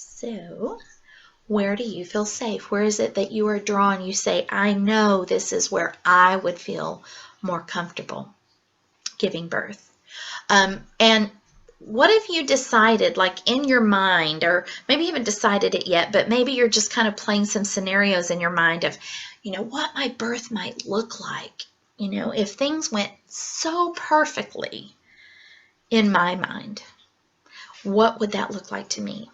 So, where do you feel safe? Where is it that you are drawn? You say, I know this is where I would feel more comfortable giving birth. And what if you decided, like in your mind, or maybe you haven't decided it yet, but maybe you're just kind of playing some scenarios in your mind of, what my birth might look like, if things went so perfectly in my mind, what would that look like to me?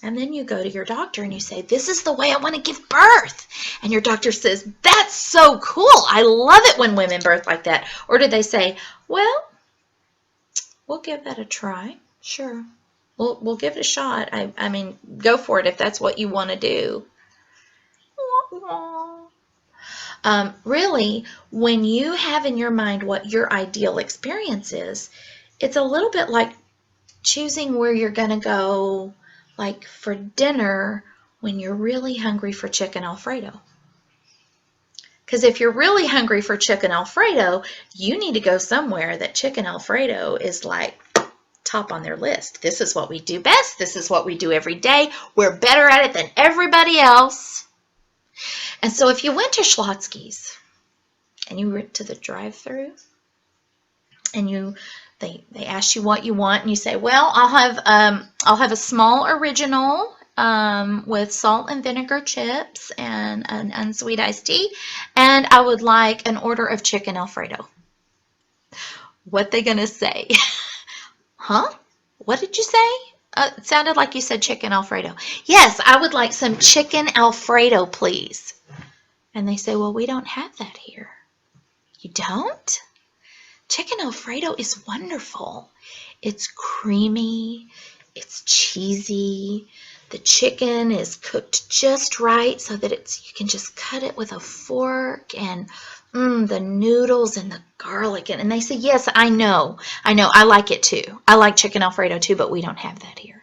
And then you go to your doctor and you say, this is the way I want to give birth. And your doctor says, that's so cool. I love it when women birth like that. Or do they say, well, we'll give that a try. Sure. We'll give it a shot. I mean, go for it if that's what you want to do. Really, when you have in your mind what your ideal experience is, it's a little bit like choosing where you're going to go, like for dinner when you're really hungry for chicken Alfredo. Because if you're really hungry for chicken Alfredo, you need to go somewhere that chicken Alfredo is like top on their list. This is what we do best. This is what we do every day. We're better at it than everybody else. And so if you went to Schlotzsky's and you went to the drive-thru and they ask you what you want and you say, well, I'll have a small original with salt and vinegar chips and an unsweet iced tea, and I would like an order of chicken Alfredo. What they gonna say? Huh? What did you say? It sounded like you said chicken Alfredo. Yes, I would like some chicken Alfredo, please. And they say, well, we don't have that here. You don't? Chicken Alfredo is wonderful. It's creamy. It's cheesy. The chicken is cooked just right so that you can just cut it with a fork, and the noodles and the garlic. And they say, yes, I know, I like it too. I like chicken Alfredo too, but we don't have that here.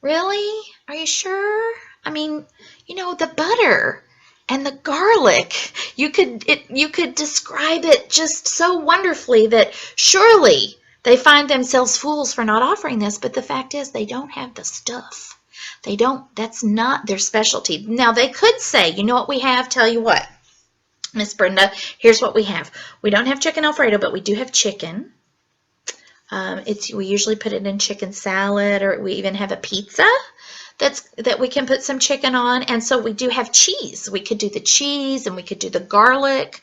Really? Are you sure? I mean, the butter and the garlic, you could describe it just so wonderfully that surely they find themselves fools for not offering this, but the fact is they don't have the stuff. That's not their specialty. Now they could say, you know what we have? Tell you what, Miss Brenda, here's what we have. We don't have chicken Alfredo, but we do have chicken. We usually put it in chicken salad, or we even have a pizza that we can put some chicken on. And so we do have cheese. We could do the cheese and we could do the garlic,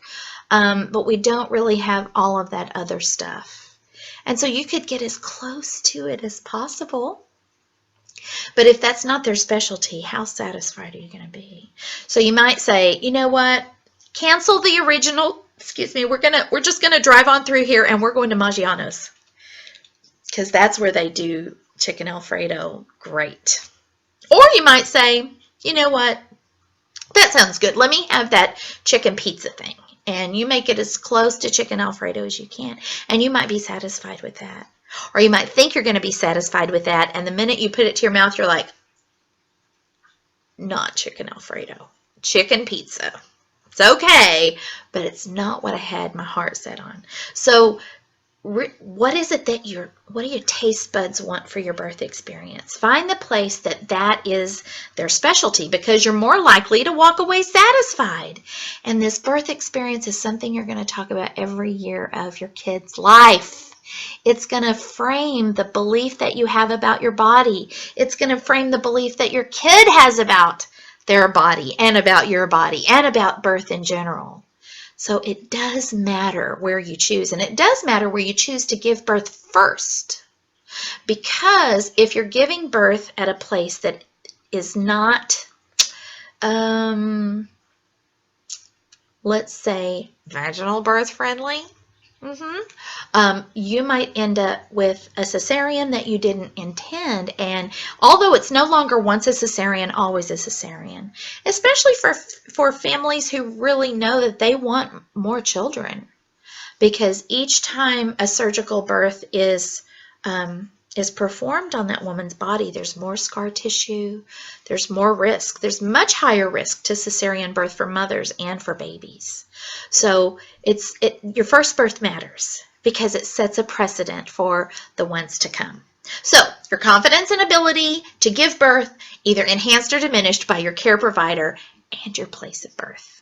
but we don't really have all of that other stuff. And so you could get as close to it as possible. But if that's not their specialty, how satisfied are you going to be? So you might say, you know what? Cancel the original. Excuse me. We're just gonna drive on through here, and we're going to Maggiano's, because that's where they do chicken Alfredo great. Or you might say, you know what? That sounds good. Let me have that chicken pizza thing. And you make it as close to chicken Alfredo as you can. And you might be satisfied with that. Or you might think you're going to be satisfied with that, and the minute you put it to your mouth, you're like, not chicken Alfredo. Chicken pizza. It's okay, but it's not what I had my heart set on. So what is it that what do your taste buds want for your birth experience? Find the place that is their specialty, because you're more likely to walk away satisfied. And this birth experience is something you're going to talk about every year of your kid's life. It's going to frame the belief that you have about your body. It's going to frame the belief that your kid has about their body and about your body and about birth in general. So it does matter where you choose, and it does matter where you choose to give birth first. Because if you're giving birth at a place that is not, let's say, vaginal birth friendly, you might end up with a cesarean that you didn't intend. And although it's no longer once a cesarean, always a cesarean, especially for families who really know that they want more children, because each time a surgical birth is performed on that woman's body, there's more scar tissue, there's more risk. There's much higher risk to cesarean birth for mothers and for babies. So your first birth matters, because it sets a precedent for the ones to come. So Your confidence and ability to give birth, either enhanced or diminished by your care provider and your place of birth.